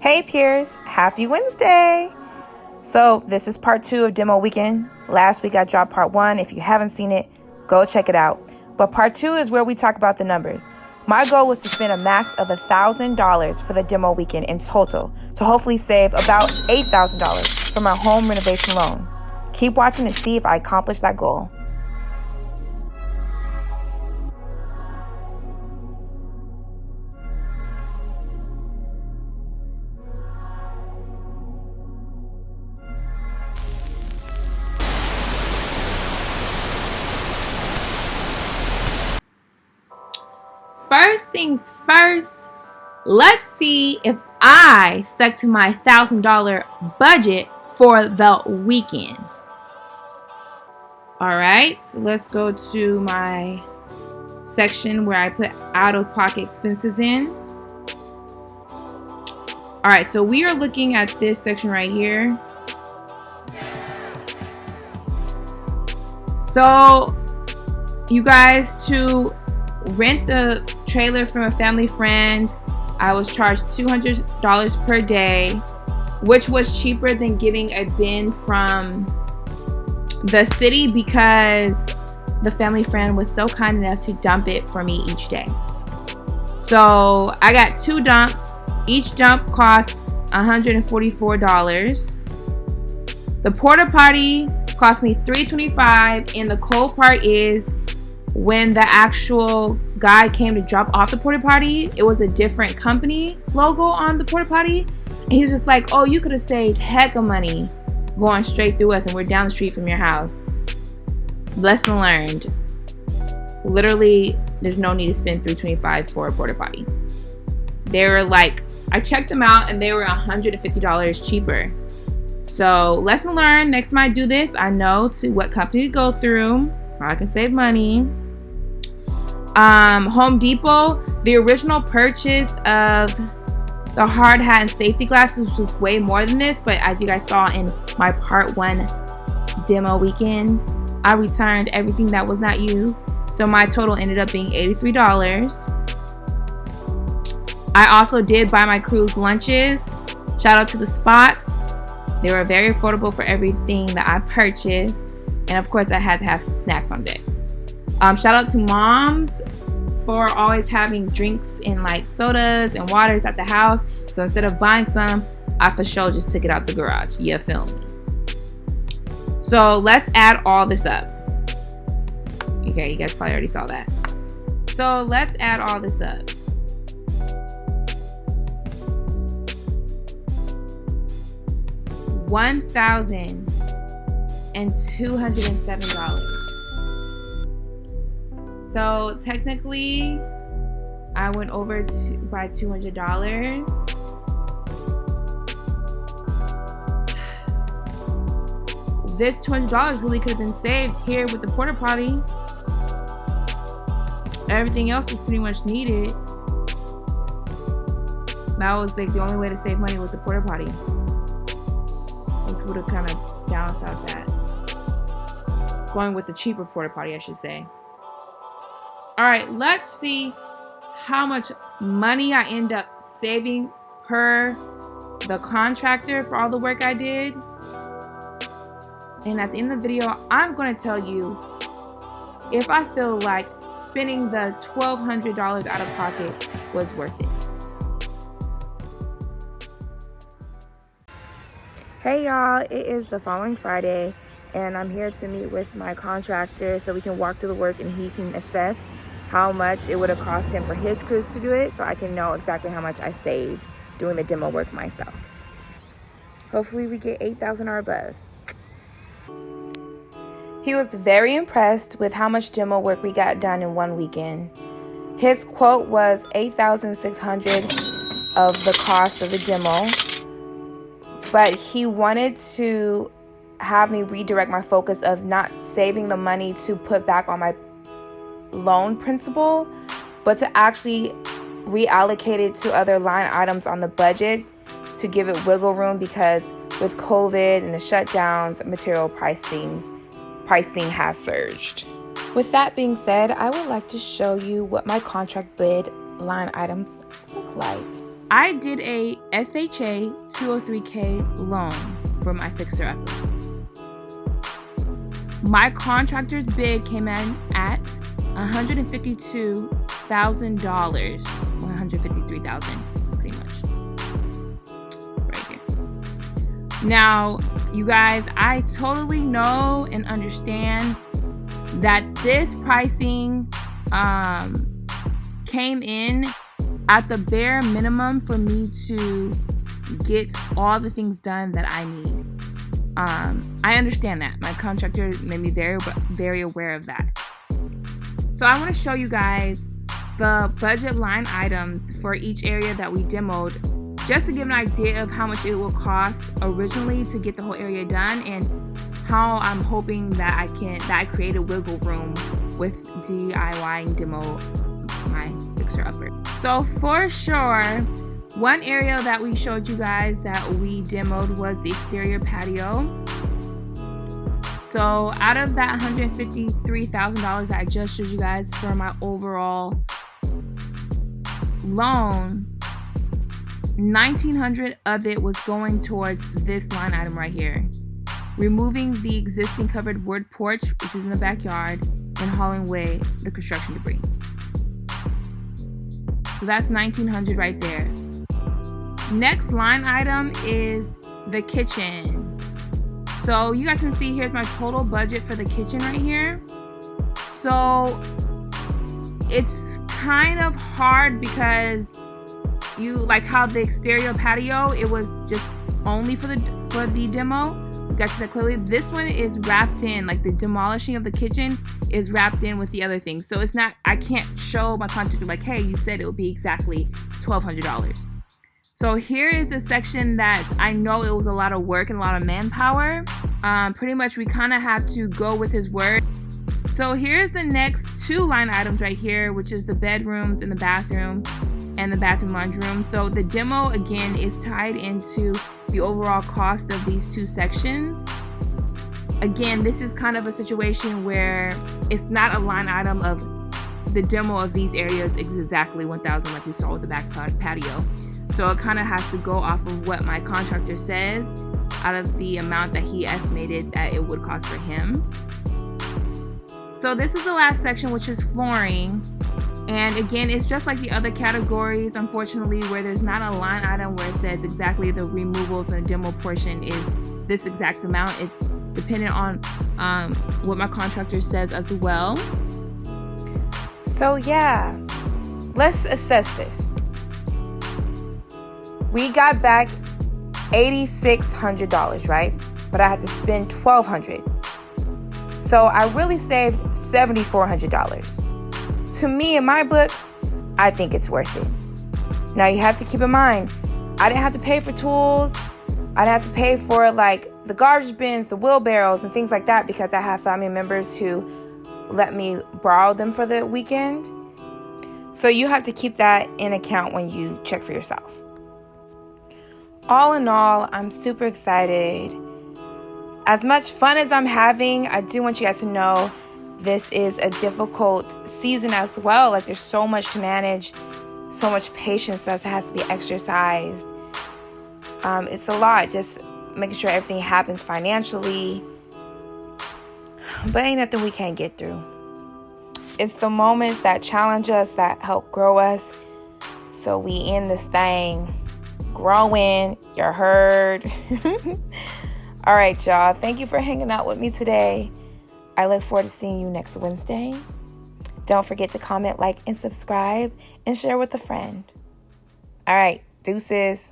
Hey peers, happy Wednesday! So this is part 2 of demo weekend. Last week I dropped part 1. If you haven't seen it, go check it out. But part 2 is where we talk about the numbers. My goal was to spend a max of $1,000 for the demo weekend in total to hopefully save about $8,000 from my home renovation loan. Keep watching to see if I accomplish that goal. First things first, let's see if I stuck to my $1,000 budget for the weekend. Alright, so let's go to my section where I put out-of-pocket expenses in. Alright, so we are looking at this section right here. So, you guys, to rent the trailer from a family friend, I was charged $200 per day, which was cheaper than getting a bin from the city because the family friend was so kind enough to dump it for me each day. So I got 2 dumps. Each dump cost $144. The porta potty cost me $325, and the cool part is when the actual guy came to drop off the porta potty, it was a different company logo on the porta potty, and he was just like, oh, you could have saved heck of money going straight through us, and we're down the street from your house. Lesson learned. Literally, there's no need to spend $325 for a porta potty. They were like, I checked them out and they were $150 cheaper. So lesson learned, next time I do this, I know to what company to go through, how I can save money. Home Depot, the original purchase of the hard hat and safety glasses was way more than this, but as you guys saw in my part 1 demo weekend, I returned everything that was not used, so my total ended up being $83. I also did buy my crew's lunches. Shout out to the Spots. They were very affordable for everything that I purchased, and of course I had to have snacks on deck. Shout out to moms for always having drinks and like sodas and waters at the house. So instead of buying some, I for sure just took it out the garage. You feel me? So let's add all this up. Okay, you guys probably already saw that. So let's add all this up. $1,207. So technically, I went over by $200. This $200 really could have been saved here with the porta potty. Everything else was pretty much needed. That was like the only way to save money was the porta potty, which would have kind of balanced out that. Going with the cheaper porta potty, I should say. Alright, let's see how much money I end up saving per the contractor for all the work I did. And at the end of the video, I'm going to tell you if I feel like spending the $1,200 out of pocket was worth it. Hey y'all, it is the following Friday and I'm here to meet with my contractor so we can walk through the work and he can assess how much it would have cost him for his crews to do it so I can know exactly how much I saved doing the demo work myself. Hopefully we get $8,000 or above. He was very impressed with how much demo work we got done in one weekend. His quote was $8,600 of the cost of the demo, but he wanted to have me redirect my focus of not saving the money to put back on my loan principal, but to actually reallocate it to other line items on the budget to give it wiggle room, because with COVID and the shutdowns, material pricing has surged. With that being said, I would like to show you what my contract bid line items look like. I did a FHA 203K loan for my fixer-upper. My contractor's bid came in at $152,000, $153,000 pretty much, right here. Now, you guys, I totally know and understand that this pricing came in at the bare minimum for me to get all the things done that I need. I understand that. My contractor made me very, very aware of that. So I want to show you guys the budget line items for each area that we demoed, just to give an idea of how much it will cost originally to get the whole area done, and how I'm hoping that I create a wiggle room with DIY and demo my fixer-upper. So for sure, one area that we showed you guys that we demoed was the exterior patio. So out of that $153,000 that I just showed you guys for my overall loan, $1,900 of it was going towards this line item right here. Removing the existing covered wood porch, which is in the backyard, and hauling away the construction debris. So that's $1,900 right there. Next line item is the kitchen. So you guys can see here's my total budget for the kitchen right here. So it's kind of hard because you like how the exterior patio, it was just only for the demo. We got to that clearly. This one is wrapped in, like the demolishing of the kitchen is wrapped in with the other things. So it's not, I can't show my contractor like, hey, you said it would be exactly $1,200. So here is the section that I know it was a lot of work and a lot of manpower. Pretty much we kind of have to go with his word. So here's the next two line items right here, which is the bedrooms and the bathroom laundry room. So the demo again is tied into the overall cost of these two sections. Again, this is kind of a situation where it's not a line item of the demo of these areas is exactly $1,000 like we saw with the back patio. So it kind of has to go off of what my contractor says out of the amount that he estimated that it would cost for him. So this is the last section, which is flooring. And again, it's just like the other categories, unfortunately, where there's not a line item where it says exactly the removals and the demo portion is this exact amount. It's dependent on what my contractor says as well. So yeah, let's assess this. We got back $8,600, right? But I had to spend $1,200. So I really saved $7,400. To me, in my books, I think it's worth it. Now you have to keep in mind, I didn't have to pay for tools. I didn't have to pay for like the garbage bins, the wheelbarrows, and things like that because I have family members who let me borrow them for the weekend. So you have to keep that in account when you check for yourself. All in all, I'm super excited. As much fun as I'm having, I do want you guys to know this is a difficult season as well. Like there's so much to manage, so much patience that has to be exercised. It's a lot, just making sure everything happens financially. But ain't nothing we can't get through. It's the moments that challenge us that help grow us. So we in this thing growing. You're heard. All right, y'all. Thank you for hanging out with me today. I look forward to seeing you next Wednesday. Don't forget to comment, like, and subscribe, and share with a friend. All right, deuces.